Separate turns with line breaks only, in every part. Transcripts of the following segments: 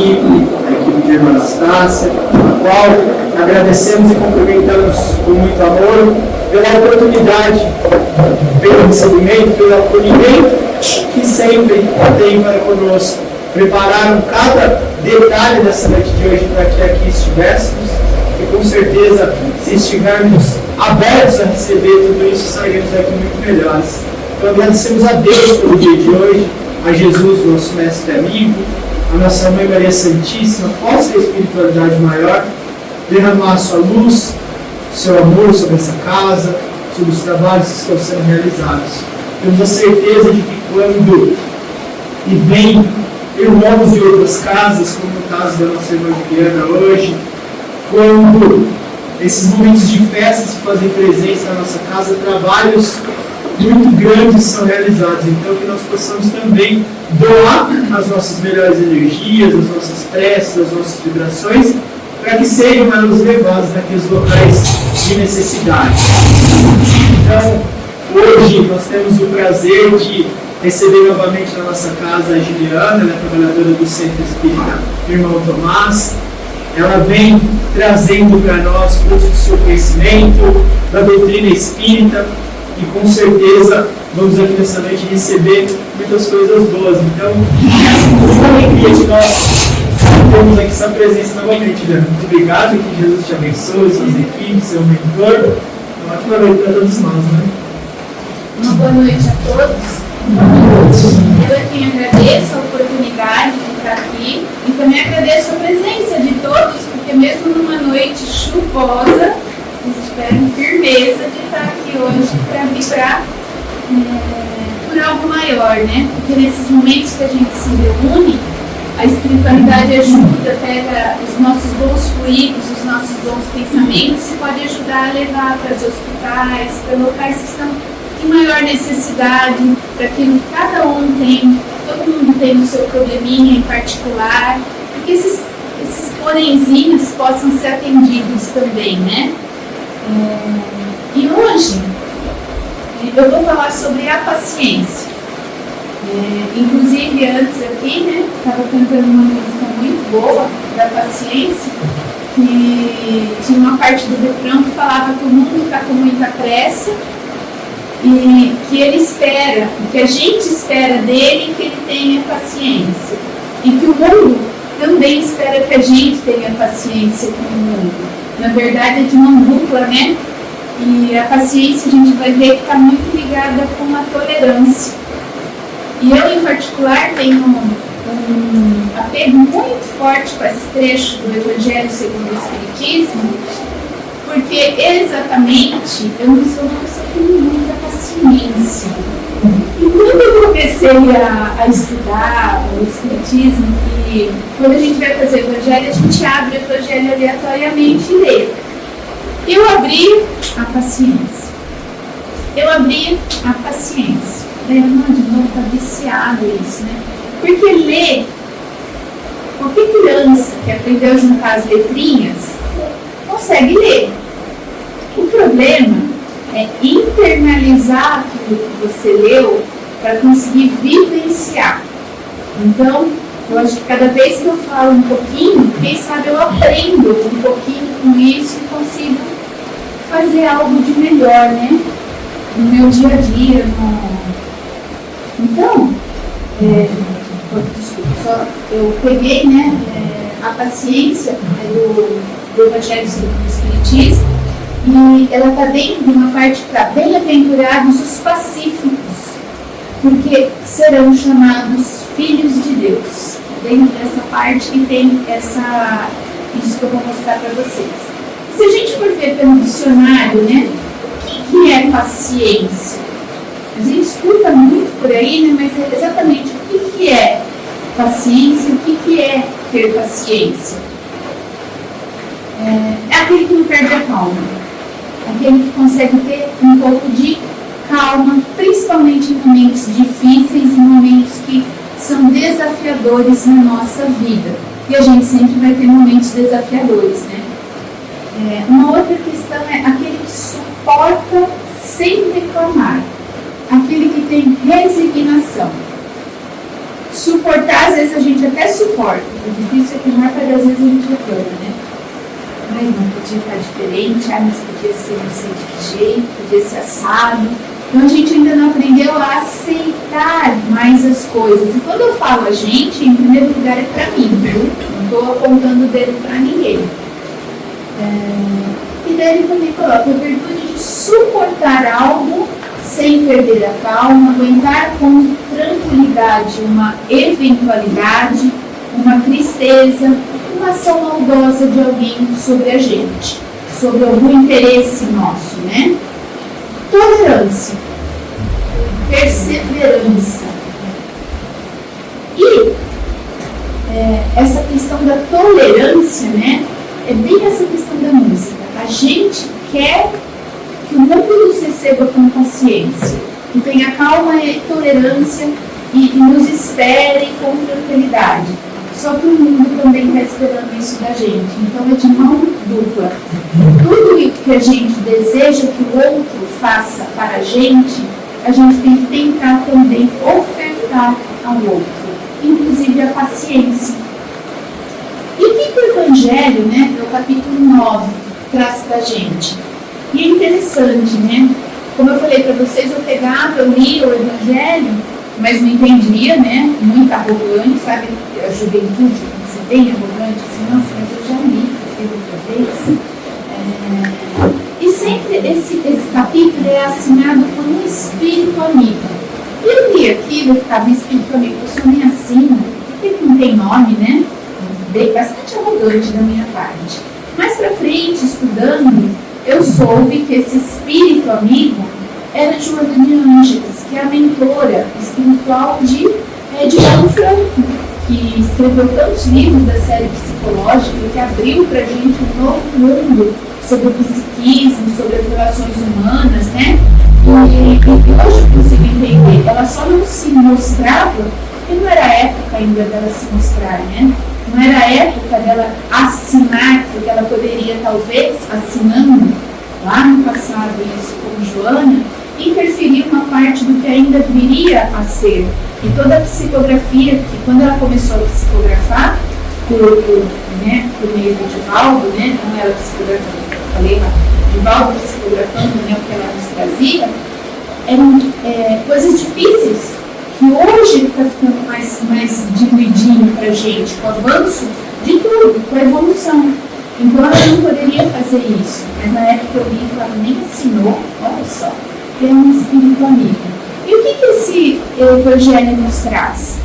Felipe, a equipe de irmã Anastácia, a qual agradecemos e cumprimentamos com muito amor pela oportunidade, pelo recebimento, pelo acolhimento que sempre tem para conosco. Prepararam cada detalhe dessa noite de hoje para que aqui estivéssemos e com certeza, se estivermos abertos a receber tudo isso, sairemos daqui muito melhores. Então agradecemos a Deus pelo dia de hoje, a Jesus, nosso mestre e amigo, a nossa Mãe Maria Santíssima, possa a espiritualidade maior derramar a sua luz, seu amor sobre essa casa, sobre os trabalhos que estão sendo realizados. Temos a certeza de que quando e vem irmãos de outras casas, como no caso da nossa irmã Juliana hoje, quando esses momentos de festa se fazem presência na nossa casa, trabalhos muito grandes são realizados. Então que nós possamos também doar as nossas melhores energias, as nossas preces, as nossas vibrações, para que sejam elas levadas naqueles locais de necessidade. Então, hoje nós temos o prazer de receber novamente na nossa casa a Juliana, ela é trabalhadora do Centro Espírita Irmão Tomás. Ela vem trazendo para nós frutos do seu conhecimento, da doutrina espírita, e com certeza vamos aqui nessa noite receber muitas coisas boas. Então, essa alegria que nós temos aqui, essa presença novamente. Muito obrigado, que Jesus te abençoe, suas equipes, seu mentor. Uma ótima noite para todos nós, né?
Uma boa noite a todos. Eu é quem agradeço a oportunidade de estar aqui e também agradeço a presença de todos, porque mesmo numa noite chuvosa, eles tiveram firmeza de estar aqui hoje para vibrar por algo maior, né? Porque nesses momentos que a gente se reúne, a espiritualidade ajuda, pega os nossos bons fluidos, os nossos bons pensamentos e pode ajudar a levar para os hospitais, para locais que estão de maior necessidade, para aquilo que cada um tem, todo mundo tem o seu probleminha em particular, para que esses porenzinhos possam ser atendidos também, né? E hoje eu vou falar sobre a paciência. Inclusive antes aqui, né, estava cantando uma música muito boa da paciência, que tinha uma parte do refrão que falava que o mundo está com muita pressa e que ele espera, que a gente espera dele que ele tenha paciência e que o mundo também espera que a gente tenha paciência com o mundo. Na verdade é de uma dupla, né? E a paciência a gente vai ver que está muito ligada com a tolerância. E eu, em particular, tenho um apego muito forte com esse trecho do Evangelho segundo o Espiritismo, porque exatamente eu não sou uma pessoa que tem muita paciência. E quando eu comecei a estudar o Espiritismo, e quando a gente vai fazer o Evangelho, a gente abre o Evangelho aleatoriamente e lê. Eu abri a paciência. Daí, de novo, está viciado isso, né? Porque ler, qualquer criança que aprendeu a juntar as letrinhas, consegue ler. O problema é internalizar aquilo que você leu para conseguir vivenciar. Então, eu acho que cada vez que eu falo um pouquinho, quem sabe eu aprendo um pouquinho com isso e consigo fazer algo de melhor, né? No meu dia a dia. Então, eu peguei, né, a paciência do Evangelho segundo o Espiritismo, e ela está dentro de uma parte que está bem-aventurados os pacíficos, porque serão chamados filhos de Deus. Dentro dessa parte que tem isso que eu vou mostrar para vocês. Se a gente for ver pelo dicionário, né, o que é paciência? A gente escuta muito por aí, né, mas é exatamente o que é paciência, o que é ter paciência. É aquele que não perde a calma, aquele que consegue ter um pouco de calma, principalmente em momentos difíceis, em momentos que são desafiadores na nossa vida. E a gente sempre vai ter momentos desafiadores, né? Uma outra questão é aquele que suporta sem reclamar, aquele que tem resignação. Suportar, às vezes a gente até suporta. O difícil é que a maior parte das vezes a gente reclama, né? Ai, não podia estar diferente, mas podia ser não sei de que jeito, podia ser assado. Então a gente ainda não aprendeu a aceitar mais as coisas. E quando eu falo a gente, em primeiro lugar é para mim, viu? Não estou apontando o dedo para ninguém. E daí ele também coloca a virtude de suportar algo sem perder a calma, aguentar com tranquilidade uma eventualidade, uma tristeza, uma ação maldosa de alguém sobre a gente, sobre algum interesse nosso, né? Tolerância, perseverança. E essa questão da tolerância, né? É bem essa questão da música. A gente quer que o mundo nos receba com paciência, que tenha calma e tolerância e nos espere com tranquilidade. Só que o mundo também está esperando isso da gente. Então é de mão dupla. Tudo que a gente deseja que o outro faça para a gente tem que tentar também ofertar ao outro, inclusive a paciência. E o que o Evangelho, né, no capítulo 9, traz para a gente? E é interessante, né? Como eu falei para vocês, eu pegava, eu lia o Evangelho, mas não entendia, né? Muito arrogante, sabe? A juventude, você bem arrogante, assim, nossa, mas eu já li outra vez. E sempre esse capítulo é assinado por um espírito amigo. E eu li aquilo, eu ficava espírito amigo, eu sou nem assim, porque não tem nome, né? Bem, bastante arrogante da minha parte. Mais pra frente, estudando, eu soube que esse espírito amigo era Jordânia Ângeles, que é a mentora espiritual de Paulo Franco, que escreveu tantos livros da série psicológica, que abriu pra gente um novo mundo sobre o psiquismo, sobre as relações humanas, né? E hoje eu consigo entender, ela só não se mostrava, porque não era a época ainda dela se mostrar, né? Não era a época dela assinar, porque ela poderia, talvez, assinando lá no passado isso com Joana, interferir uma parte do que ainda viria a ser. E toda a psicografia, que quando ela começou a psicografar, por meio do Divaldo, né, não era psicografando, eu falei lá, Divaldo psicografando, né, o que ela nos trazia, eram coisas difíceis, que hoje está ficando mais diluidinho para a gente, com o avanço de tudo, com a evolução. Então ela não poderia fazer isso, mas na época eu li que ela nem assinou, olha só, é um espírito amigo. E o que esse Evangelho nos traz?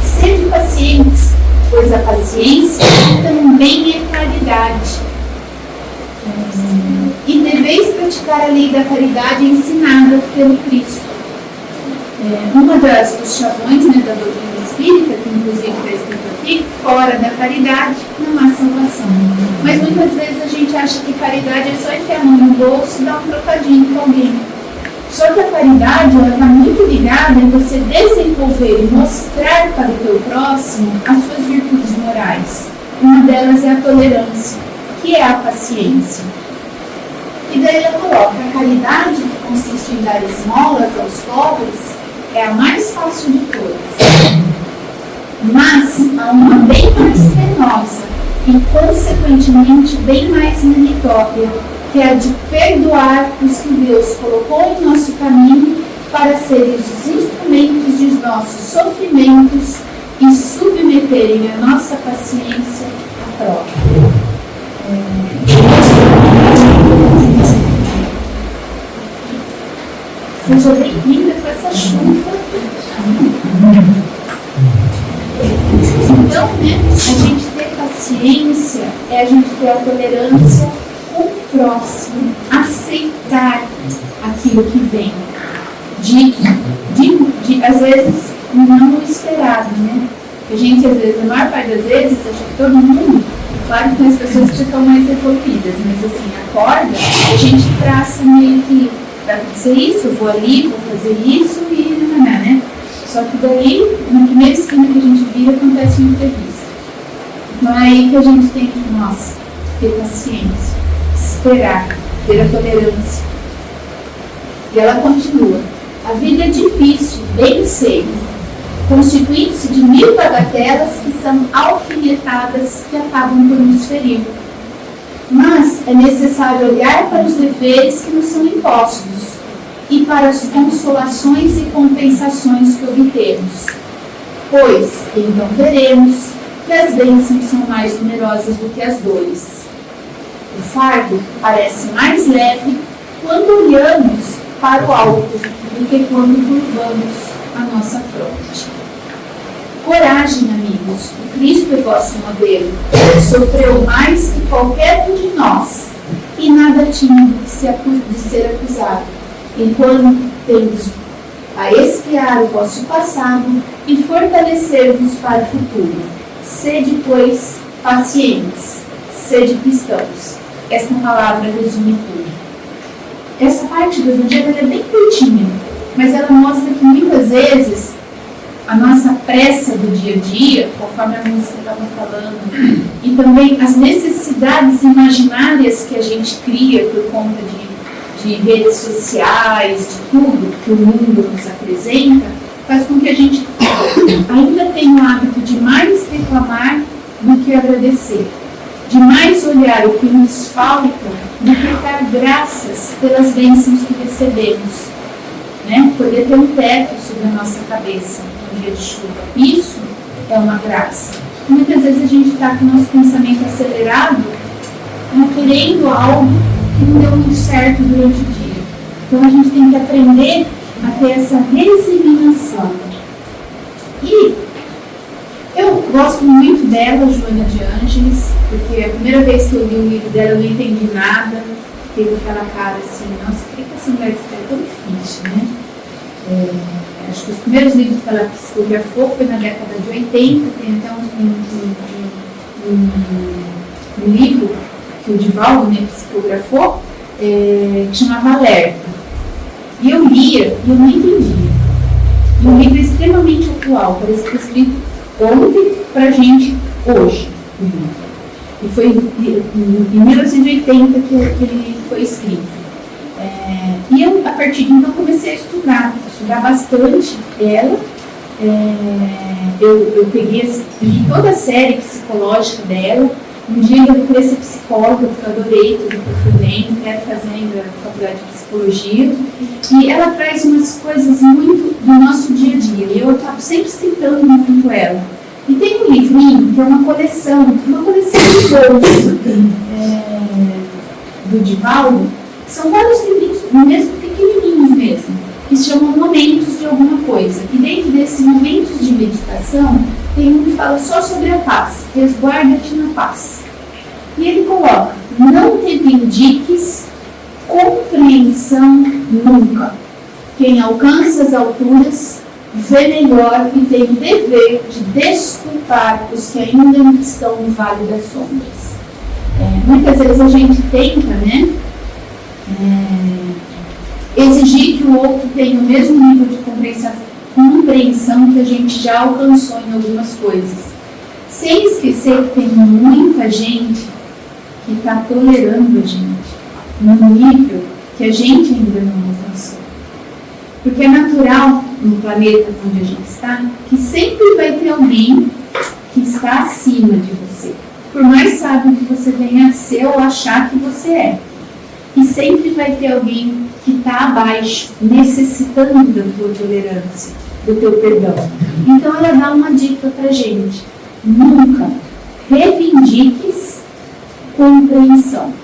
Sede pacientes, pois a paciência também é caridade. E deveis praticar a lei da caridade ensinada pelo Cristo. Uma dos chavões, né, da doutrina espírita, que inclusive está escrito aqui, fora da caridade não há salvação. Mas muitas vezes a gente acha que caridade é só enfiar a mão no bolso e dar um trocadinho com alguém. Só que a caridade está muito ligada em você desenvolver e mostrar para o teu próximo as suas virtudes morais. Uma delas é a tolerância, que é a paciência. E daí ela coloca, a caridade, que consiste em dar esmolas aos pobres, é a mais fácil de todas. Mas há uma bem mais penosa e, consequentemente, bem mais meritória, que é a de perdoar os que Deus colocou em nosso caminho para serem os instrumentos de nossos sofrimentos e submeterem a nossa paciência à prova. Seja bem-vinda com essa chuva. Então, né, a gente ter paciência é a gente ter a tolerância com o próximo, aceitar aquilo que vem, de às vezes não o esperado, né? A gente, às vezes, a maior parte das vezes, acha que todo mundo, claro que tem as pessoas que já estão mais evoluídas, mas assim, acorda, a gente traça meio que vai acontecer isso, eu vou ali, vou fazer isso e não, né? Só que daí, na primeira esquina que a gente vira, acontece uma entrevista. Então é aí que a gente tem que, nossa, ter paciência, esperar, ter a tolerância. E ela continua. A vida é difícil, bem sei. constituindo-se de 1000 bagatelas que são alfinetadas que acabam por nos ferir. Mas é necessário olhar para os deveres que nos são impostos e para as consolações e compensações que obtemos, pois então veremos que as bênçãos são mais numerosas do que as dores. O fardo parece mais leve quando olhamos para o alto do que quando curvamos a nossa fronte. Coragem, amigos, o Cristo é vosso modelo. Sofreu mais que qualquer um de nós e nada tinha de ser acusado, enquanto tendes a expiar o vosso passado e fortalecer-vos para o futuro. Sede, pois, pacientes, sede cristãos. Esta palavra resume tudo. Essa parte do Evangelho é bem curtinha, mas ela mostra que muitas vezes a nossa pressa do dia a dia, conforme a música estava falando, e também as necessidades imaginárias que a gente cria por conta de redes sociais, de tudo que o mundo nos apresenta, faz com que a gente ainda tenha o hábito de mais reclamar do que agradecer, de mais olhar o que nos falta do que dar graças pelas bênçãos que recebemos, né? Poder ter um teto sobre a nossa cabeça no dia de chuva, isso é uma graça. Muitas vezes a gente está com o nosso pensamento acelerado, querendo algo que não deu muito certo durante o dia. Então a gente tem que aprender a ter essa resignação. E eu gosto muito dela, Joana de Ângeles, porque a primeira vez que eu li o livro dela eu não entendi nada, teve aquela cara assim, nossa, por que essa mulher escreve tão difícil, né? Acho que os primeiros livros que ela psicografou foi na década de 80, tem até um livro que o Divaldo, né, psicografou, que chamava Alerta. E eu lia e eu não entendia. E o livro é extremamente atual, parece que foi escrito ontem pra gente hoje. E foi em 1980 que ele foi escrito. E eu, a partir de então, comecei a estudar bastante ela. Eu peguei li toda a série psicológica dela. Um dia eu queria ser psicóloga, porque eu adorei tudo que eu fui lendo, quero fazer ainda a faculdade de psicologia. E ela traz umas coisas muito do nosso dia a dia. E eu acabo sempre citando muito ela. E tem um livrinho, que é uma coleção de bolsos do Divaldo. São vários livrinhos, mesmo pequenininhos mesmo, que se chamam Momentos de Alguma Coisa. E dentro desses momentos de meditação, tem um que fala só sobre a paz, resguarda-te na paz. E ele coloca, não reivindiques compreensão nunca. Quem alcança as alturas, vê melhor e tem o dever de desculpar os que ainda não estão no vale das sombras. Muitas vezes a gente tenta, né? Exigir que o outro tenha o mesmo nível de compreensão que a gente já alcançou em algumas coisas, sem esquecer que tem muita gente que está tolerando a gente num nível que a gente ainda não alcançou. Porque é natural no planeta onde a gente está que sempre vai ter alguém que está acima de você, por mais sábio que você venha a ser ou achar que você é. E sempre vai ter alguém que está abaixo, necessitando da tua tolerância, do teu perdão. Então ela dá uma dica pra gente: nunca reivindiques compreensão.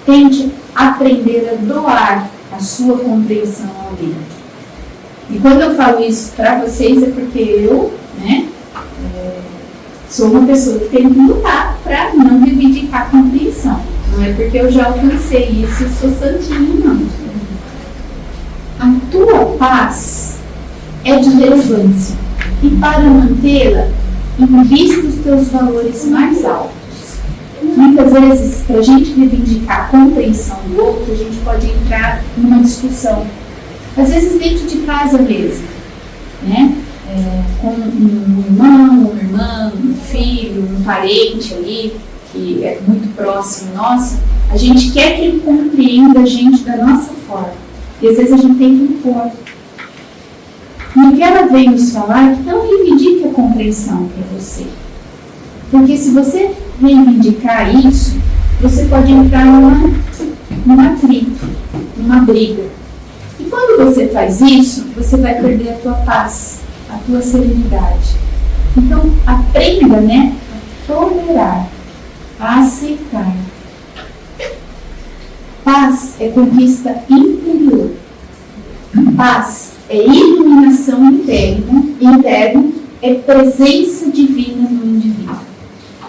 Tente aprender a doar a sua compreensão a alguém. E quando eu falo isso para vocês é porque eu, né, sou uma pessoa que tem que lutar para não reivindicar compreensão. Não é porque eu já alcancei isso e sou santinho, não. A tua paz é de relevância. E para mantê-la, invista os teus valores mais altos. Muitas vezes, para a gente reivindicar a compreensão do outro, a gente pode entrar numa discussão. Às vezes dentro de casa mesmo, né? Com um irmão, uma irmã, um filho, um parente ali, que é muito próximo nosso, a gente quer que ele compreenda a gente da nossa forma. E às vezes a gente tem que impor. E o que ela vem nos falar, que não reivindique a compreensão para você. Porque se você reivindicar isso, você pode entrar num atrito, numa briga. E quando você faz isso, você vai perder a tua paz, a tua serenidade. Então, aprenda, né, a tolerar, a aceitar. Paz é conquista interior. Paz é iluminação interna, é presença divina no indivíduo.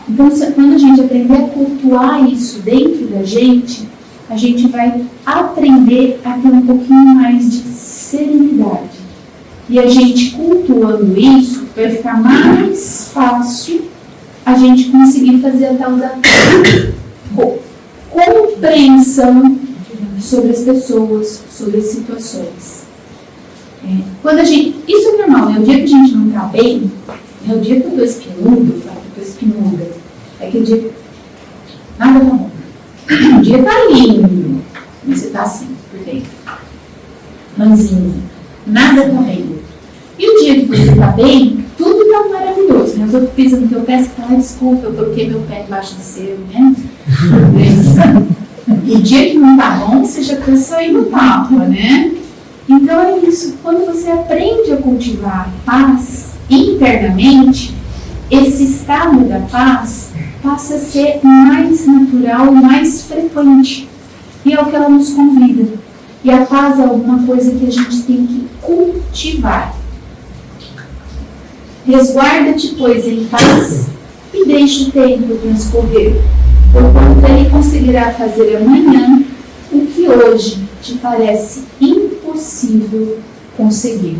Então, quando a gente aprender a cultuar isso dentro da gente, a gente vai aprender a ter um pouquinho mais de serenidade. E a gente cultuando isso, vai ficar mais fácil a gente conseguir fazer a tal da compreensão sobre as pessoas, sobre as situações. Quando a gente, isso é normal, né? O dia que a gente não está bem, é o dia que eu estou espinudo, eu estou espinuda, é aquele dia que nada tá bom. O dia tá lindo, mas você tá assim, por dentro, manzinho, nada tá bem. E o dia que você tá bem, tudo tá maravilhoso, né? Os outros pisam no teu pé, você fala, desculpa, eu coloquei meu pé embaixo do seu, né? O dia que não tá bom, você já tá saindo tapa, né? Então é isso, quando você aprende a cultivar a paz internamente, esse estado da paz passa a ser mais natural, mais frequente. E é o que ela nos convida. E a paz é alguma coisa que a gente tem que cultivar. Resguarda-te, pois, em paz e deixa o tempo transcorrer, porquanto ele conseguirá fazer amanhã o que hoje te parece impossível conseguir.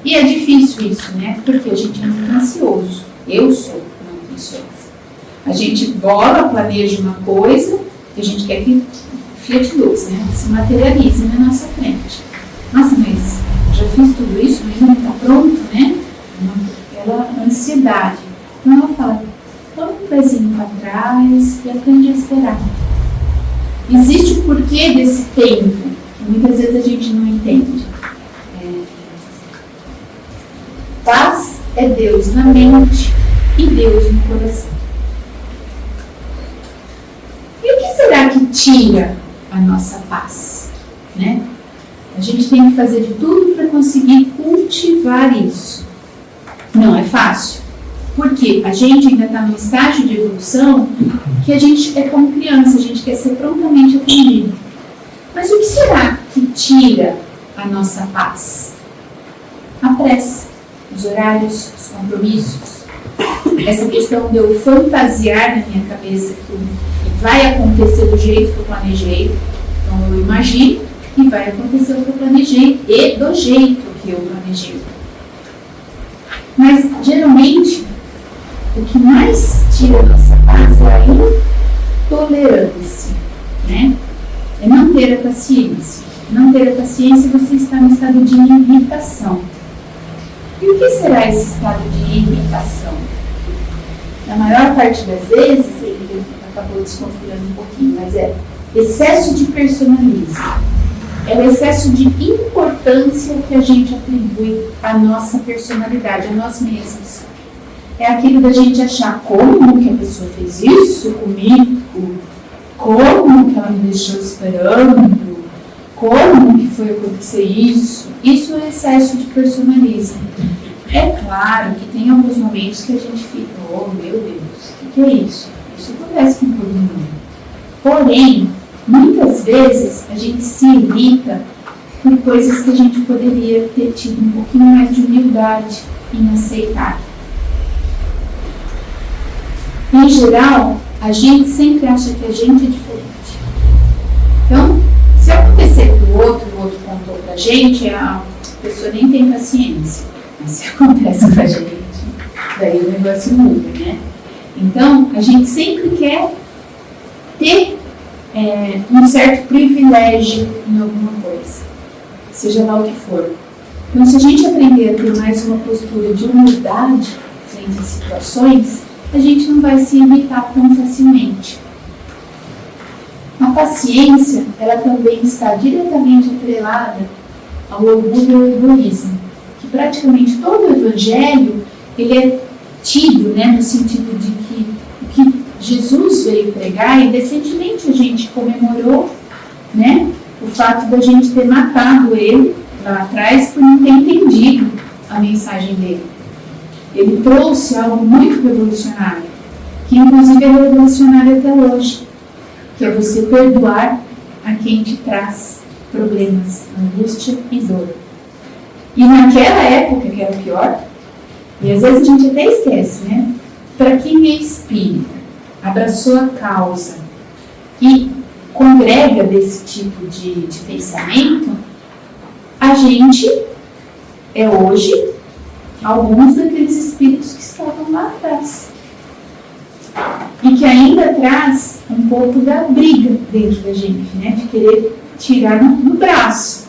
E é difícil isso, né? Porque a gente é muito ansioso. Eu sou muito ansiosa. A gente bola, planeja uma coisa que a gente quer que Fiat Lux, né? Se materialize na nossa frente. Nossa, mas já fiz tudo isso, ainda não está pronto, né? Aquela ansiedade. Então ela fala, toma um pezinho para trás e aprende a esperar. Existe o porquê desse tempo, que muitas vezes a gente não entende. Paz é Deus na mente e Deus no coração. E o que será que tira a nossa paz? Né? A gente tem que fazer de tudo para conseguir cultivar isso. Não é fácil, porque a gente ainda está num estágio de evolução que a gente é como criança, a gente quer ser prontamente atendido. Mas o que será que tira a nossa paz? A pressa, os horários, os compromissos. Essa questão de eu fantasiar na minha cabeça que vai acontecer do jeito que eu planejei. Então eu imagino e vai acontecer o que eu planejei e do jeito que eu planejei. Mas geralmente o que mais tira a nossa paz é a intolerância, né? É não ter a paciência. Não ter a paciência, você está no estado de irritação. E o que será esse estado de irritação? Na maior parte das vezes, ele acabou desconfigurando um pouquinho, mas é excesso de personalismo. É o excesso de importância que a gente atribui à nossa personalidade, a nós mesmos. É aquilo da gente achar como que a pessoa fez isso comigo, como que ela me deixou esperando, como que foi acontecer isso. Isso é excesso de personalismo. É claro que tem alguns momentos que a gente fica, oh meu Deus, o que é isso? Isso acontece com todo mundo. Porém, muitas vezes a gente se irrita por coisas que a gente poderia ter tido um pouquinho mais de humildade em aceitar. Em geral, a gente sempre acha que a gente é diferente. Então, se acontecer com o outro contou pra gente, a pessoa nem tem paciência. Mas se acontece com a gente, daí o negócio muda, né? Então, a gente sempre quer ter um certo privilégio em alguma coisa, seja lá o que for. Então, se a gente aprender a ter mais uma postura de humildade frente às situações, a gente não vai se irritar tão facilmente. A paciência, ela também está diretamente atrelada ao orgulho e ao egoísmo, que praticamente todo o Evangelho, ele é tido, né, no sentido de que o que Jesus veio pregar, e recentemente a gente comemorou, né, o fato da gente ter matado ele lá atrás por não ter entendido a mensagem dele. Ele trouxe algo muito revolucionário, que inclusive é revolucionário até hoje, que é você perdoar a quem te traz problemas, angústia e dor. E naquela época, que era o pior, e às vezes a gente até esquece, né? Para quem é espírita, abraçou a causa e congrega desse tipo de pensamento, a gente é hoje alguns daqueles espíritos que estavam lá atrás. E que ainda traz um pouco da briga dentro da gente, né? De querer tirar no braço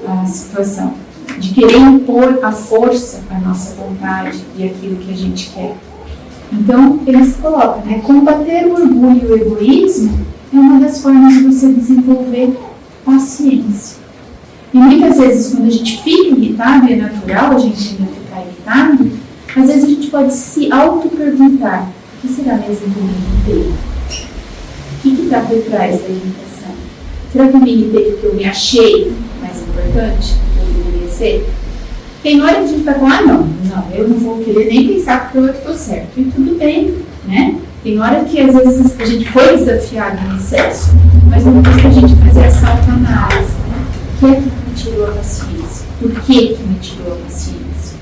a situação. De querer impor a força, a nossa vontade e aquilo que a gente quer. Então, eles colocam, né? Combater o orgulho e o egoísmo é uma das formas de você desenvolver paciência. E muitas vezes, quando a gente fica irritado, e é natural a gente ainda ficar irritado, às vezes a gente pode se auto-perguntar: o que será mesmo que eu me irritei? O que está por trás da irritação? Será que eu me irritei porque eu me achei mais importante do que eu deveria ser? Tem hora que a gente vai falar: não, eu não vou querer nem pensar porque eu estou certo. E tudo bem, né? Tem hora que às vezes a gente foi desafiado no excesso, mas não custa a gente fazer essa autoanálise. O que é que me tirou a paciência? Por que me tirou a paciência?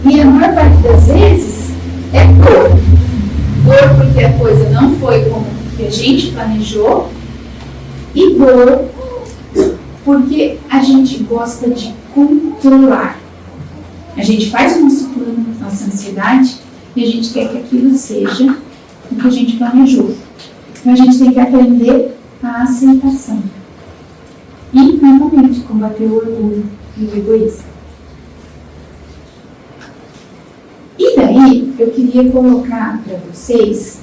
E a maior parte das vezes é dor. Dor porque a coisa não foi como que a gente planejou, e dor porque a gente gosta de controlar. A gente faz o nosso plano, nossa ansiedade, e a gente quer que aquilo seja o que a gente planejou. Então a gente tem que aprender a aceitação. E, novamente, combater o orgulho e o egoísmo. E daí, eu queria colocar para vocês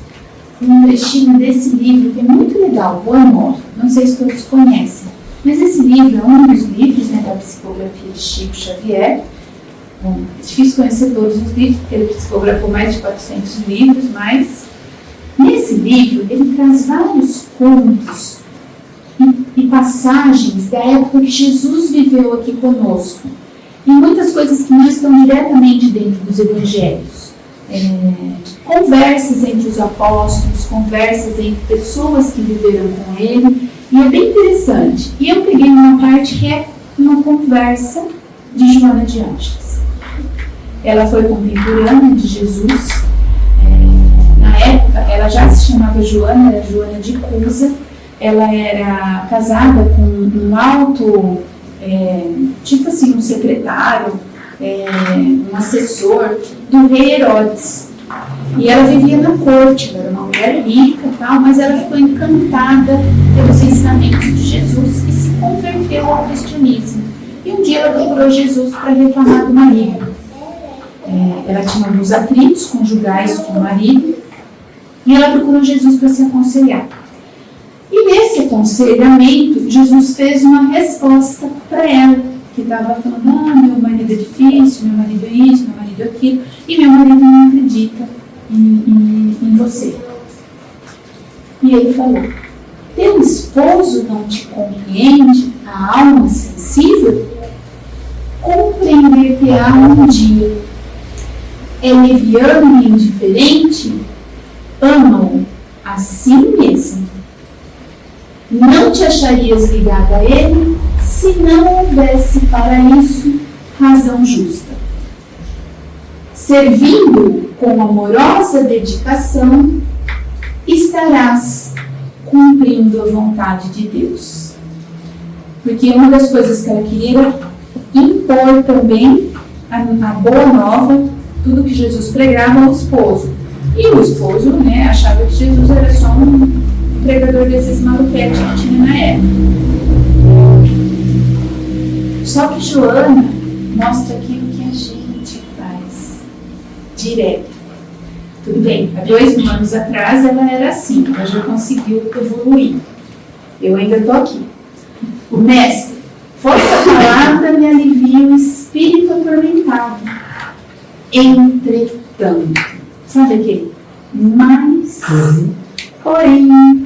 um trechinho desse livro que é muito legal, Boa Nova. Não sei se todos conhecem, mas esse livro é um dos livros, né, da psicografia de Chico Xavier. Bom, é difícil conhecer todos os livros, porque ele psicografou mais de 400 livros, mas nesse livro ele traz vários contos e passagens da época que Jesus viveu aqui conosco. E muitas coisas que não estão diretamente dentro dos evangelhos. Conversas entre os apóstolos, conversas entre pessoas que viveram com ele. E é bem interessante. E eu peguei uma parte que é uma conversa de Joana de Ângeles. Ela foi contemporânea de Jesus. Na época, ela já se chamava Joana, era Joana de Cusa. Ela era casada com um alto, tipo assim, um secretário, um assessor do rei Herodes. E ela vivia na corte, ela era uma mulher rica e tal, mas ela ficou encantada pelos ensinamentos de Jesus e se converteu ao cristianismo. E um dia ela procurou Jesus para reclamar do marido. Ela tinha alguns atritos conjugais com o marido e ela procurou Jesus para se aconselhar. E nesse aconselhamento, Jesus fez uma resposta para ela, que estava falando: meu marido é difícil, meu marido é isso, meu marido é aquilo, e meu marido não acredita em você. E ele falou: teu esposo não te compreende, a alma sensível? Compreender-te-á um dia. É leviano e indiferente? Ama-o assim mesmo. Não te acharias ligado a ele se não houvesse para isso razão justa. Servindo com amorosa dedicação, estarás cumprindo a vontade de Deus. Porque uma das coisas que ela queria era impor também a boa nova, tudo que Jesus pregava ao esposo. E o esposo, né, achava que Jesus era só um pregador desses maluquetes que tinha na época. Só que Joana mostra aquilo que a gente faz direto. Tudo bem, há 2 anos atrás ela era assim, ela já conseguiu evoluir. Eu ainda estou aqui. O mestre, força a palavra me alivia o espírito atormentado. Entretanto, sabe aquele? Mas, porém,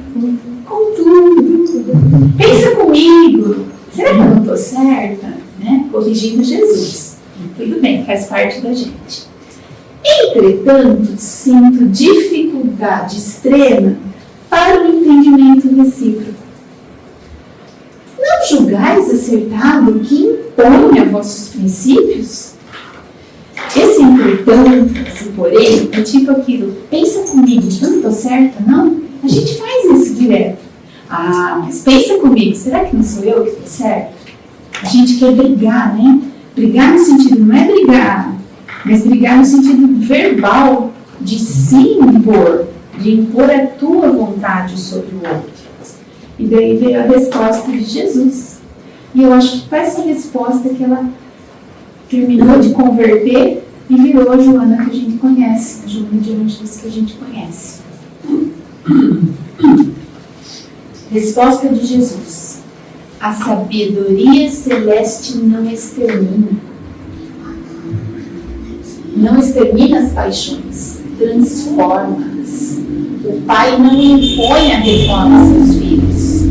contudo, pensa comigo, será que eu não estou certa? Né? Corrigindo Jesus. Tudo bem, faz parte da gente. Entretanto, sinto dificuldade extrema para o entendimento recíproco. Não julgais acertado o que impõe a vossos princípios? Esse entretanto, esse porém, é tipo aquilo, pensa comigo, eu não estou certa, não? A gente faz isso direto. Ah, mas pensa comigo, será que não sou eu que estou certa? A gente quer brigar, né? Brigar no sentido, não é brigar, mas brigar no sentido verbal, de se impor, de impor a tua vontade sobre o outro. E daí veio a resposta de Jesus. E eu acho que foi essa resposta que ela terminou de converter e virou a Joana que a gente conhece, a Joana de Anjos que a gente conhece. Resposta de Jesus. A sabedoria celeste não extermina. Não extermina as paixões, transforma-as. O Pai não impõe a reforma a seus filhos.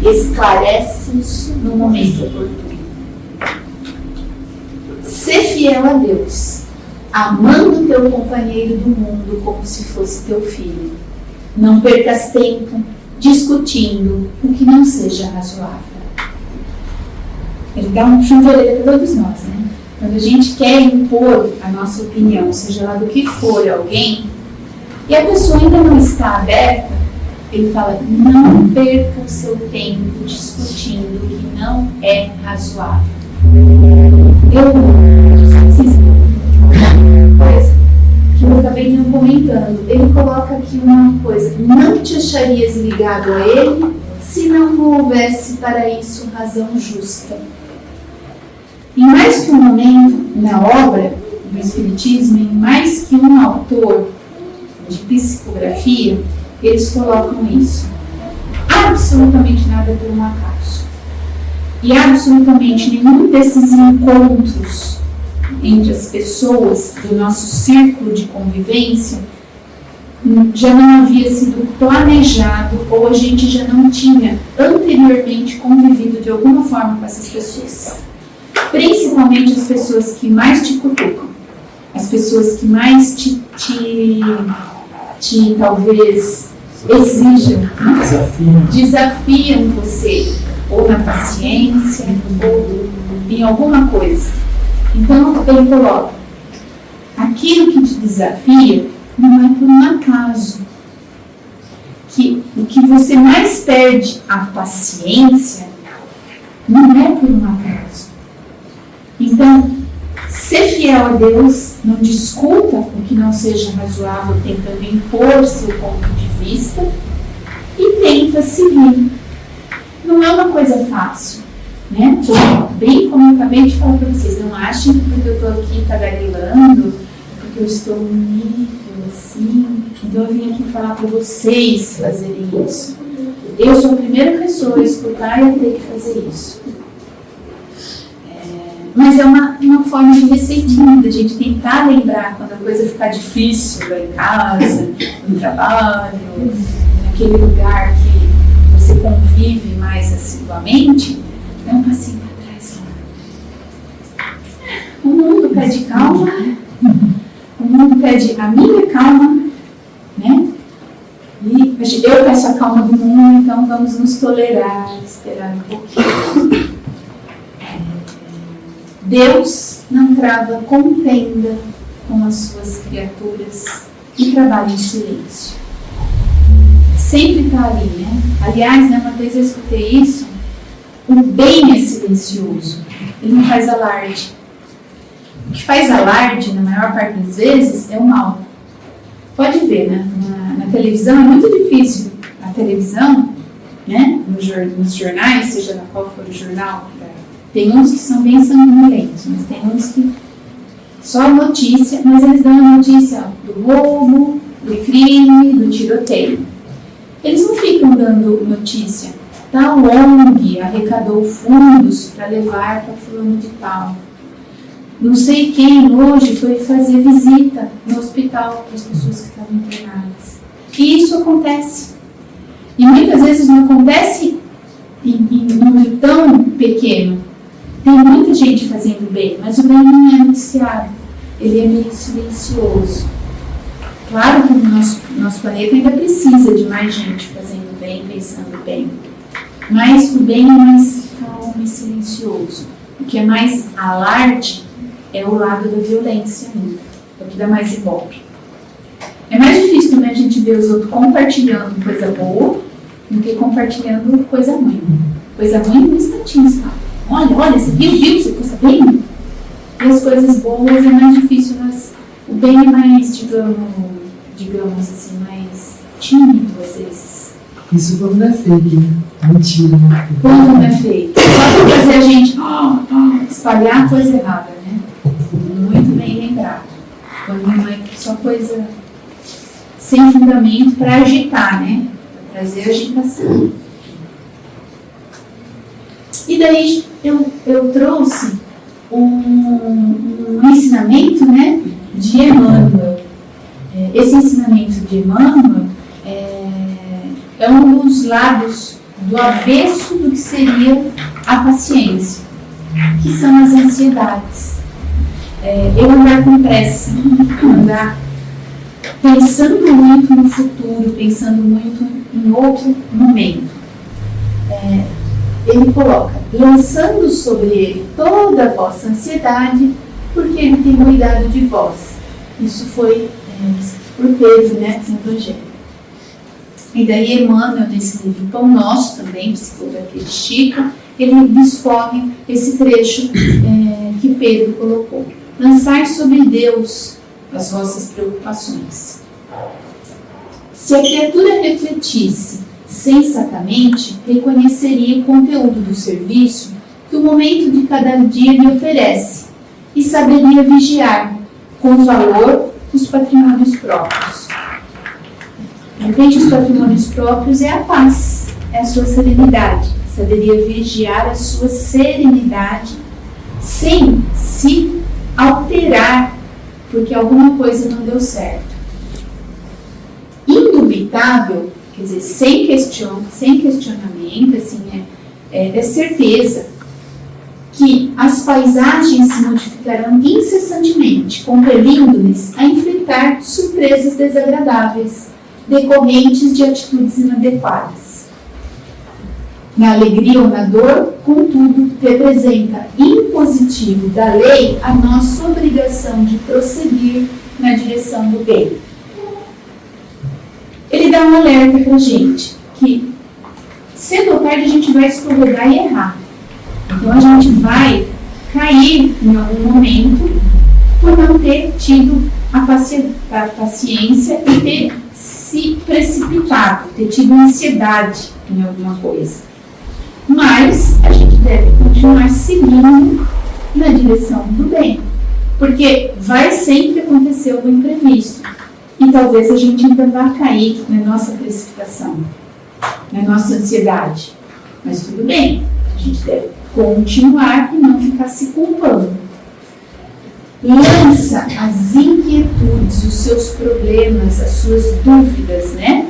Esclarece-os no momento oportuno. Sê fiel a Deus, amando teu companheiro do mundo como se fosse teu filho. Não percas tempo discutindo o que não seja razoável. Ele dá um puxão de orelha para todos nós, né? Quando a gente quer impor a nossa opinião, seja lá do que for, alguém, e a pessoa ainda não está aberta, ele fala, não perca o seu tempo discutindo o que não é razoável. Que eu acabei não comentando, ele coloca aqui uma coisa, não te acharias ligado a ele se não houvesse para isso razão justa. Em mais que um momento na obra do Espiritismo, em mais que um autor de psicografia, eles colocam isso. Absolutamente nada por um acaso. E absolutamente nenhum desses encontros entre as pessoas do nosso círculo de convivência já não havia sido planejado ou a gente já não tinha anteriormente convivido de alguma forma com essas pessoas. Principalmente as pessoas que mais te cutucam, as pessoas que mais te talvez exijam, desafiam você, ou na paciência, ou em alguma coisa. Então, ele coloca, aquilo que te desafia não é por um acaso. O que você mais perde a paciência não é por um acaso. Então, ser fiel a Deus, não discuta o que não seja razoável, tentando impor seu ponto de vista e tenta seguir. Não é uma coisa fácil, né? Bem como eu acabei de falar para vocês, não achem que porque eu estou aqui tagarelando, porque eu estou no nível assim, então eu vim aqui falar para vocês fazerem isso. Eu sou a primeira pessoa a escutar e a ter que fazer isso. Mas é uma forma de receitinha, da gente tentar lembrar quando a coisa ficar difícil, lá em casa, no trabalho, naquele lugar que você convive mais assiduamente, dá um passinho para trás. O mundo pede calma, o mundo pede a minha calma, né? E eu peço a calma do mundo, então vamos nos tolerar, esperar um pouquinho. Deus não trava contenda com as suas criaturas e trabalha em silêncio. Sempre está ali, né? Aliás, uma vez eu escutei isso, o bem é silencioso, ele não faz alarde. O que faz alarde, na maior parte das vezes, é o mal. Pode ver, né? Na televisão é muito difícil. A televisão, né? Nos jornais, seja na qual for o jornal, tem uns que são bem sanguinolentos, mas tem uns que só notícia, mas eles dão a notícia do roubo, do crime, do tiroteio. Eles não ficam dando notícia Tal ONG arrecadou fundos para levar para fulano de tal. Não sei quem hoje foi fazer visita no hospital para as pessoas que estavam internadas. E isso acontece. E muitas vezes não acontece em número tão pequeno. Tem muita gente fazendo bem, mas o bem não é noticiado. Ele é meio silencioso. Claro que o nosso planeta ainda precisa de mais gente fazendo bem, pensando bem. Mas o bem é mais calmo e silencioso. O que é mais alarde é o lado da violência ainda. É o que dá mais ibope. É mais difícil também a gente ver os outros compartilhando coisa boa do que compartilhando coisa ruim. Coisa ruim no instantinho, sabe? Olha, você viu, você ficou sabendo? E as coisas boas é mais difícil, mas o bem é mais, digamos assim, mais tímido às vezes.
Isso quando não é fake, né? Mentira.
Quando não é feito. Só para fazer a gente espalhar coisa errada, né? Muito bem lembrado. Quando não é só coisa sem fundamento para agitar, né? Para trazer agitação. E daí eu trouxe um ensinamento, né, de Emmanuel. Esse ensinamento de Emmanuel é um dos lados do avesso do que seria a paciência, que são as ansiedades. Eu andar com pressa, andar pensando muito no futuro, pensando muito em outro momento. Ele coloca, lançando sobre ele toda a vossa ansiedade, porque ele tem cuidado de vós. Isso foi por Pedro, né, no Evangelho. E daí Emmanuel, nesse livro Pão Nosso, também, Psicografia de Chico, ele discorre esse trecho que Pedro colocou. Lançar sobre Deus as vossas preocupações. Se a criatura refletisse sensatamente, reconheceria o conteúdo do serviço que o momento de cada dia lhe oferece e saberia vigiar com valor os patrimônios próprios. De repente, os patrimônios próprios é a paz, é a sua serenidade. Saberia vigiar a sua serenidade sem se alterar porque alguma coisa não deu certo. Indubitável, quer dizer, sem questionamento, assim, é certeza que as paisagens se modificarão incessantemente, compelindo-lhes a enfrentar surpresas desagradáveis, decorrentes de atitudes inadequadas. Na alegria ou na dor, contudo, representa impositivo da lei a nossa obrigação de prosseguir na direção do bem. Ele dá um alerta para a gente, que cedo ou tarde a gente vai escorregar e errar. Então a gente vai cair em algum momento por não ter tido a paciência e ter se precipitado, ter tido ansiedade em alguma coisa. Mas a gente deve continuar seguindo na direção do bem, porque vai sempre acontecer algum imprevisto. E talvez a gente ainda vá cair na nossa precipitação, na nossa ansiedade. Mas tudo bem, a gente deve continuar e não ficar se culpando. Lança as inquietudes, os seus problemas, as suas dúvidas, né?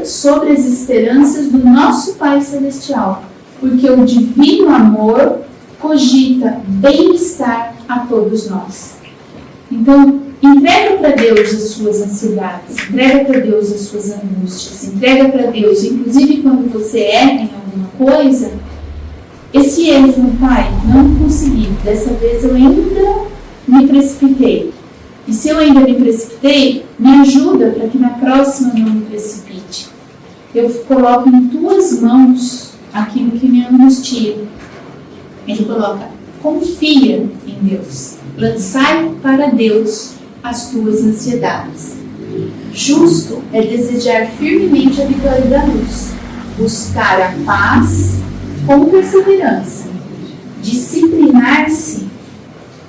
Sobre as esperanças do nosso Pai Celestial, porque o divino amor cogita bem-estar a todos nós. Então, entrega para Deus as suas ansiedades, entrega para Deus as suas angústias, entrega para Deus, inclusive quando você erra em alguma coisa, esse erro, Pai, não consegui, dessa vez eu ainda me precipitei. E se eu ainda me precipitei, me ajuda para que na próxima não me precipite. Eu coloco em tuas mãos aquilo que me angustia. Ele coloca, confia em Deus, lançai para Deus as tuas ansiedades. Justo é desejar firmemente a vitória da luz, buscar a paz com perseverança, disciplinar-se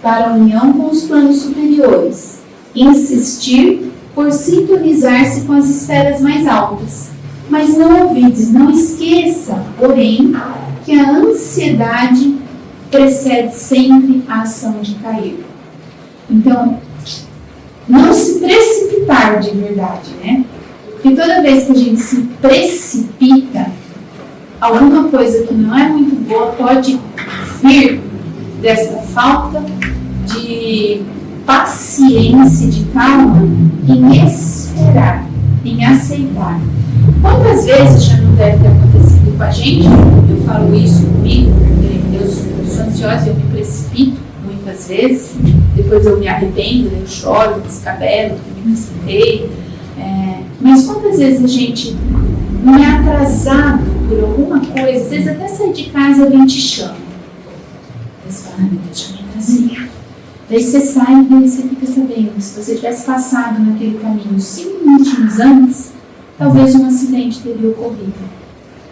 para a união com os planos superiores, insistir por sintonizar-se com as esferas mais altas, Mas não ouvides, não esqueça, porém, que a ansiedade precede sempre a ação de cair. Então, não se precipitar de verdade, né? Porque toda vez que a gente se precipita, alguma coisa que não é muito boa pode vir dessa falta de paciência, de calma, em esperar, em aceitar. Quantas vezes já não deve ter acontecido com a gente? Eu falo isso comigo, porque eu sou ansiosa e eu me precipito muitas vezes, depois eu me arrependo, eu choro, descabelo, me precipitei. Mas quantas vezes a gente não é atrasado por alguma coisa, às vezes até sair de casa alguém te chama. Você fala, meu Deus, já me atrasei. Daí você sai e você fica sabendo, se você tivesse passado naquele caminho 5 minutinhos antes, talvez um acidente teria ocorrido.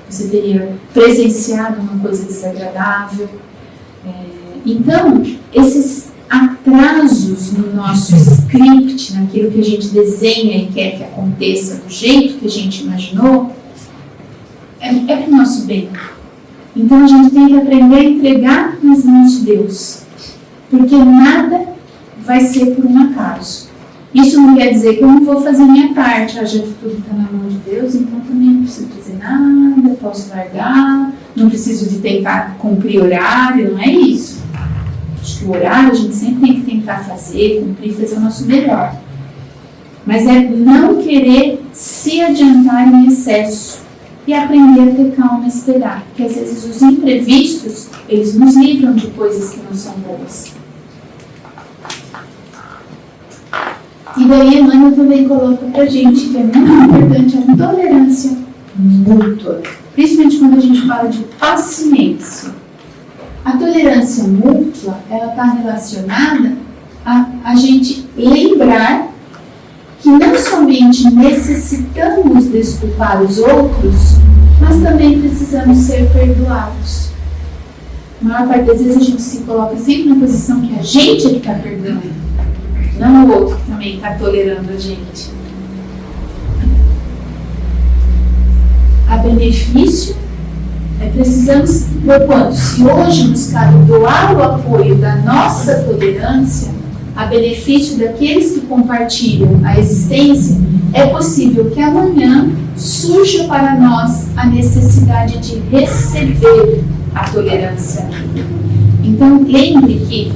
Você teria presenciado uma coisa desagradável. Então, esses atrasos no nosso script, naquilo que a gente desenha e quer que aconteça do jeito que a gente imaginou, é para o nosso bem. Então a gente tem que aprender a entregar nas mãos de Deus, porque nada vai ser por um acaso. Isso não quer dizer que eu não vou fazer minha parte, já que tudo está na mão de Deus, então também não preciso fazer nada, posso largar, não preciso de tentar cumprir horário, não é isso. Acho que o horário a gente sempre tem que tentar fazer, cumprir, fazer o nosso melhor. Mas é não querer se adiantar em excesso e aprender a ter calma e esperar. Porque às vezes os imprevistos, eles nos livram de coisas que não são boas. E daí Emmanuel também coloca pra gente que é muito importante a tolerância mútua. Principalmente quando a gente fala de paciência. A tolerância mútua, ela está relacionada a gente lembrar que não somente necessitamos desculpar os outros, mas também precisamos ser perdoados. A maior parte das vezes a gente se coloca sempre na posição que a gente é que está perdoando, não o outro que também está tolerando a gente. A benefício, precisamos, porquanto, se hoje nos cabe doar o apoio da nossa tolerância, a benefício daqueles que compartilham a existência, é possível que amanhã surja para nós a necessidade de receber a tolerância. Então, lembre que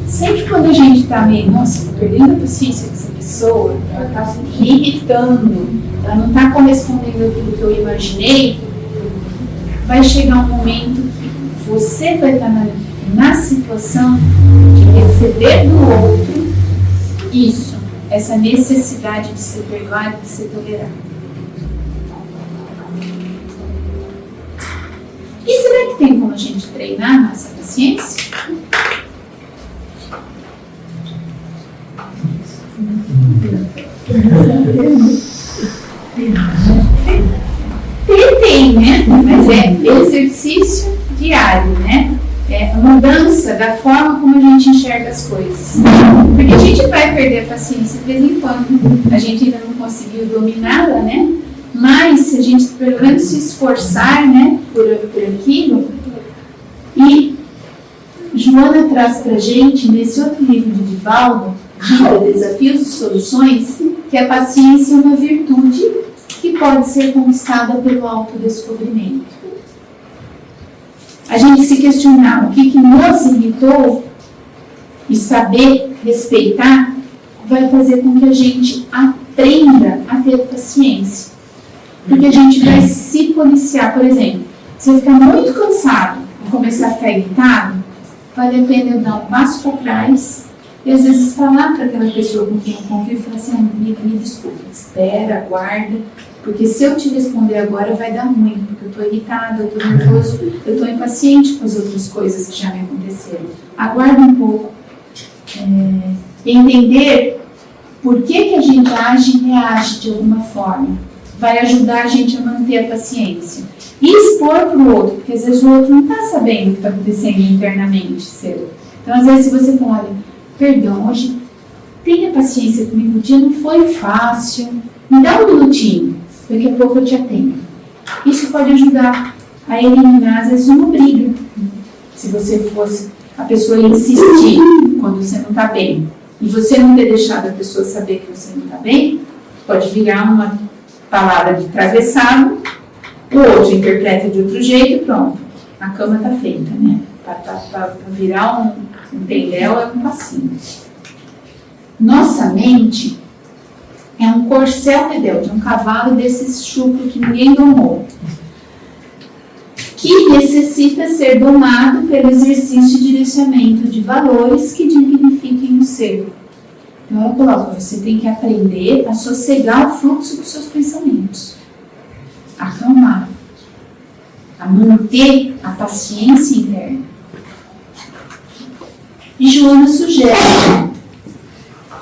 sempre quando a gente está meio, nossa, estou perdendo a paciência com essa pessoa, ela está me irritando, ela não está correspondendo àquilo que eu imaginei, vai chegar um momento que você vai estar na situação de receber do outro isso, essa necessidade de ser perdoado, de ser tolerado. E será que tem como a gente treinar nossa paciência? Tem, né? Mas é exercício diário, né? É a mudança da forma como a gente enxerga as coisas. Porque a gente vai perder a paciência de vez em quando. A gente ainda não conseguiu dominá-la, né? Mas se a gente pelo menos se esforçar, né, por aquilo. E Joana traz pra gente, nesse outro livro de Divaldo, Vida, Desafios e Soluções, que a paciência é uma virtude que pode ser conquistada pelo autodescobrimento. A gente se questionar o que nos irritou e saber respeitar vai fazer com que a gente aprenda a ter paciência. Porque a gente vai se policiar. Por exemplo, se eu ficar muito cansado e começar a ficar irritado, vale a pena eu dar um passo para trás e às vezes falar para aquela pessoa com quem eu convivo, falar assim, amiga, me desculpa, espera, aguarda, porque se eu te responder agora vai dar ruim, porque eu estou irritada, eu estou nervoso, eu estou impaciente com as outras coisas que já me aconteceram. Aguarda um pouco. Entender por que a gente age e reage de alguma forma vai ajudar a gente a manter a paciência. E expor para o outro, porque às vezes o outro não está sabendo o que está acontecendo internamente seu. Então, às vezes, se você falar, olha, perdão, hoje tenha paciência comigo, o dia não foi fácil, me dá um minutinho. daqui a pouco eu te atendo. Isso pode ajudar a eliminar, às vezes, uma briga. Se você fosse a pessoa insistir quando você não está bem, e você não ter deixado a pessoa saber que você não está bem, pode virar uma palavra de travessado, o outro interpreta de outro jeito e pronto. A cama está feita, né? Para virar um tendel é um passinho. Nossa mente é um corcel rebelde, um cavalo desses chucros que ninguém domou, que necessita ser domado pelo exercício de direcionamento de valores que dignifiquem o ser. Então eu coloco, você tem que aprender a sossegar o fluxo dos seus pensamentos, acalmar, a manter a paciência interna. E Joana sugere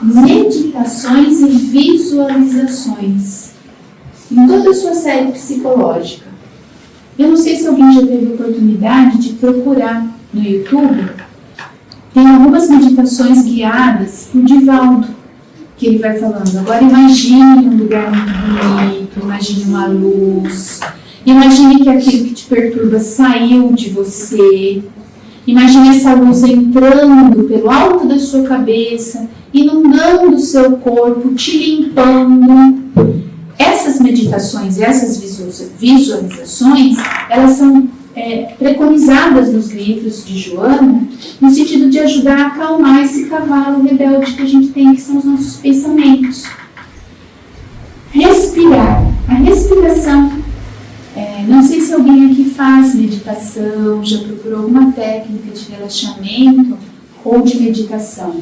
meditações e visualizações em toda a sua série psicológica. Eu não sei se alguém já teve oportunidade de procurar no YouTube. Tem algumas meditações guiadas por Divaldo, que ele vai falando. Agora imagine um lugar muito bonito, imagine uma luz, imagine que aquilo que te perturba saiu de você, imagine essa luz entrando pelo alto da sua cabeça, inundando o seu corpo, te limpando. Essas meditações, essas visualizações, elas são preconizadas nos livros de Joana, no sentido de ajudar a acalmar esse cavalo rebelde que a gente tem, que são os nossos pensamentos. Respirar. A respiração. Não sei se alguém aqui faz meditação, já procurou alguma técnica de relaxamento ou de meditação.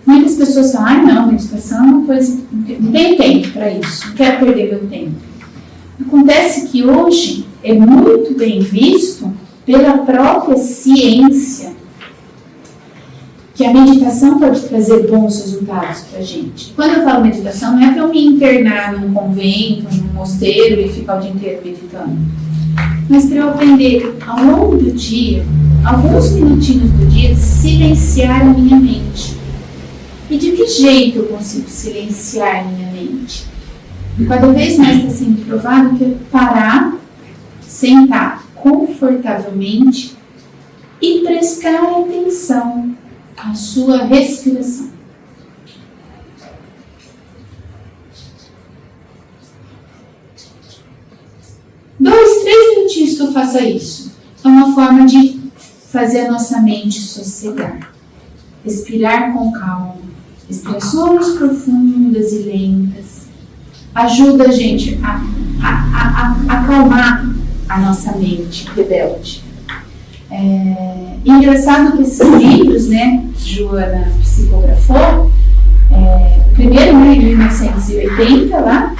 Muitas pessoas falam, não, meditação é uma coisa, não tenho tempo para isso, não quero perder meu tempo. Acontece que hoje é muito bem visto pela própria ciência que a meditação pode trazer bons resultados para a gente. Quando eu falo meditação, não é para eu me internar num convento, num mosteiro e ficar o dia inteiro meditando, mas para eu aprender ao longo do dia, alguns minutinhos do dia, silenciar a minha mente. E de que jeito eu consigo silenciar minha mente? E cada vez mais está sendo provado que é parar, sentar confortavelmente e prestar atenção à sua respiração. Dois, 3 minutinhos que eu faça isso. É uma forma de fazer a nossa mente sossegar. Respirar com calma. Respirações profundas e lentas ajuda a gente a acalmar a nossa mente rebelde. Engraçado que esses livros, né, Joana psicografou, primeiro, né, em 1980 lá,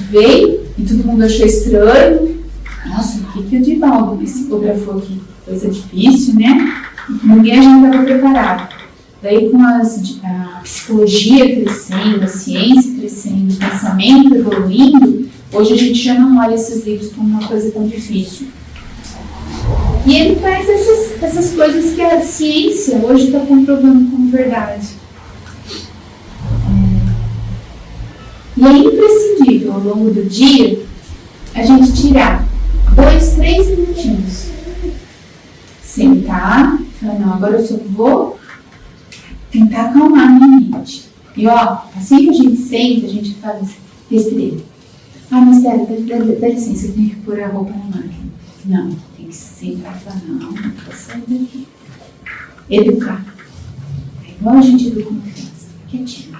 veio e todo mundo achou estranho. Nossa, o que o Divaldo psicografou aqui? Coisa difícil, né? Ninguém a gente estava preparado. Daí com a psicologia crescendo, a ciência crescendo, o pensamento evoluindo, hoje a gente já não olha esses livros como uma coisa tão difícil. E ele traz essas coisas que a ciência hoje está comprovando como verdade. E é imprescindível ao longo do dia a gente tirar 2, 3 minutinhos. Sentar, falar, não, agora eu só vou tentar acalmar a minha mente. E ó, assim que a gente senta, a gente fala assim, respirei. Ah, mas dá licença, eu tenho que pôr a roupa na máquina. Não, tem que sentar e falar, não vou sair daqui. Educar. É igual a gente educa uma criança. Quietinho,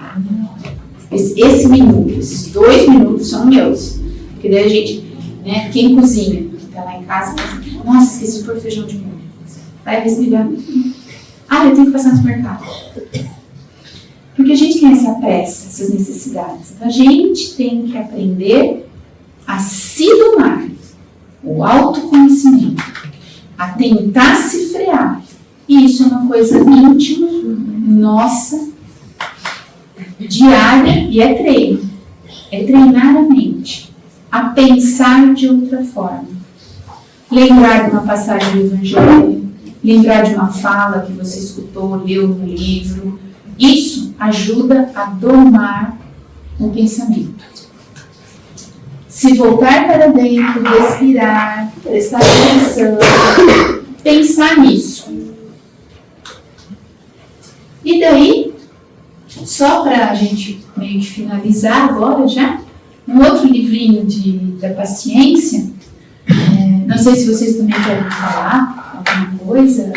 esse minuto, esses 2 minutos são meus. Porque daí a gente, né, quem cozinha, que tá lá em casa, nossa, esqueci de pôr feijão de molho. Vai respirar. Ah, eu tenho que passar no supermercado. Porque a gente tem essa pressa, essas necessidades. Então a gente tem que aprender a se domar, o autoconhecimento, a tentar se frear. E isso é uma coisa íntima, nossa, diária, e é treino. É treinar a mente a pensar de outra forma. Lembrar de uma passagem do Evangelho, lembrar de uma fala que você escutou, leu no livro. Isso ajuda a domar o pensamento. se voltar para dentro, respirar, prestar atenção, pensar nisso. E daí, só para a gente meio que finalizar agora já, um outro livrinho da paciência, não sei se vocês também querem falar alguma coisa,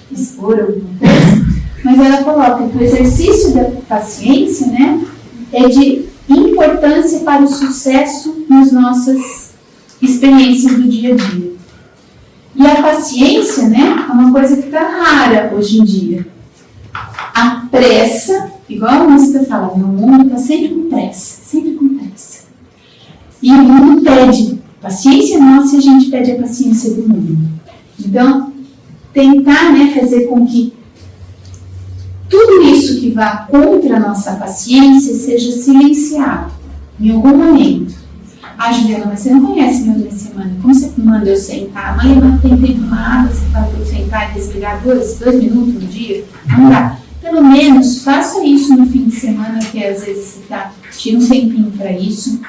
expor alguma coisa, mas ela coloca que o exercício da paciência, né, é de importância para o sucesso nas nossas experiências do dia a dia. E a paciência, né, é uma coisa que está rara hoje em dia. A pressa, igual a música fala, meu mundo está sempre com pressa, sempre com pressa. E o mundo pede paciência nossa e a gente pede a paciência do mundo. Então, tentar, né, fazer com que tudo isso que vá contra a nossa paciência seja silenciado em algum momento. Ah, Juliana, mas você não conhece meu dia de semana. Como você manda eu sentar? Mãe, não tem tempo nada, você fala para eu sentar e respirar 2 minutos no dia? Não dá. Pelo menos faça isso no fim de semana, que às vezes você tira um tempinho para isso.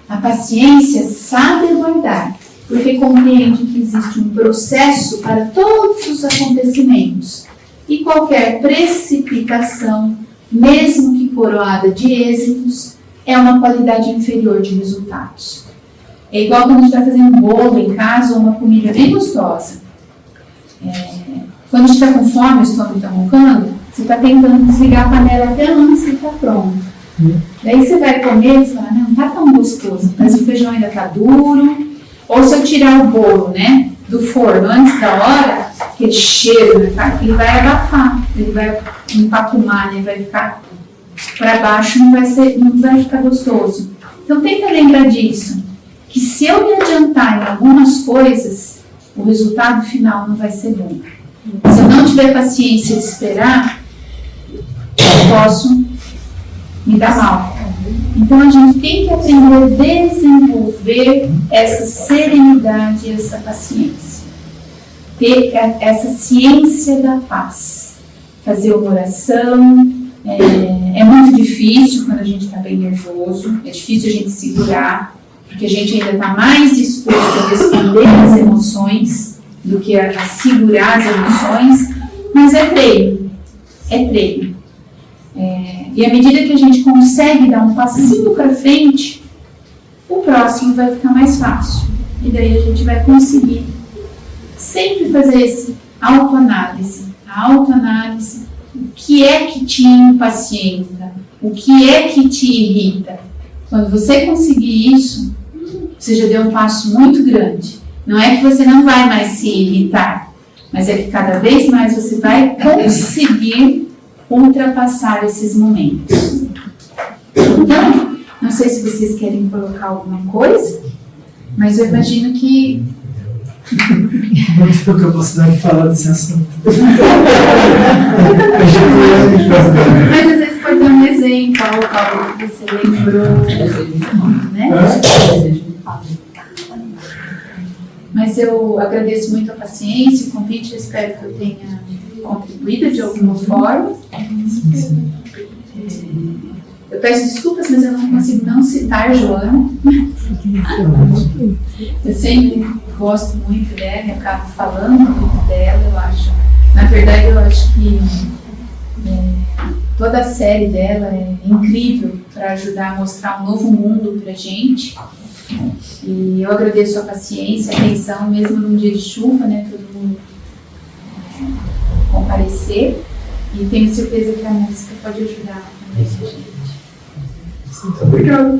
A paciência sabe aguardar, porque compreende que existe um processo para todos os acontecimentos. E qualquer precipitação, mesmo que coroada de êxitos, é uma qualidade inferior de resultados. É igual quando a gente está fazendo um bolo em casa ou uma comida bem gostosa. Quando a gente está com fome, o estômago está roncando, você está tentando desligar a panela até antes de estar pronto. Daí você vai comer e fala, não está tão gostoso, mas o feijão ainda está duro. Ou se eu tirar o bolo, né, do forno antes da hora, aquele cheiro, né, ele vai abafar, ele vai empapumar, né, vai ficar para baixo, não vai ficar gostoso. Então tenta lembrar disso, que se eu me adiantar em algumas coisas, o resultado final não vai ser bom. Se eu não tiver paciência de esperar, eu posso me dar mal. Então a gente tem que aprender a desenvolver essa serenidade e essa paciência. Ter essa ciência da paz. Fazer uma oração. É muito difícil quando a gente está bem nervoso. É difícil a gente segurar, porque a gente ainda está mais disposto a responder às emoções do que a segurar as emoções. Mas é treino. É treino. E à medida que a gente consegue dar um passinho para frente, o próximo vai ficar mais fácil. E daí a gente vai conseguir sempre fazer esse autoanálise. A autoanálise, o que é que te impacienta? O que é que te irrita? Quando você conseguir isso, você já deu um passo muito grande. Não é que você não vai mais se irritar, mas é que cada vez mais você vai conseguir ultrapassar esses momentos. Então, não sei se vocês querem colocar alguma coisa, mas eu imagino que...
Não tenho capacidade de falar desse assunto.
Mas às vezes pode dar um exemplo, algo que você lembrou, né? Mas eu agradeço muito a paciência, o convite, eu espero que eu tenha contribuído de alguma forma. Eu peço desculpas, mas eu não consigo não citar Joana. Eu sempre gosto muito dela, eu acabo falando muito dela, eu acho. Na verdade, eu acho que toda a série dela é incrível para ajudar a mostrar um novo mundo pra gente. E eu agradeço a paciência, a atenção, mesmo num dia de chuva, né, todo mundo comparecer, e tenho certeza que a música pode ajudar também a gente.
Muito obrigado.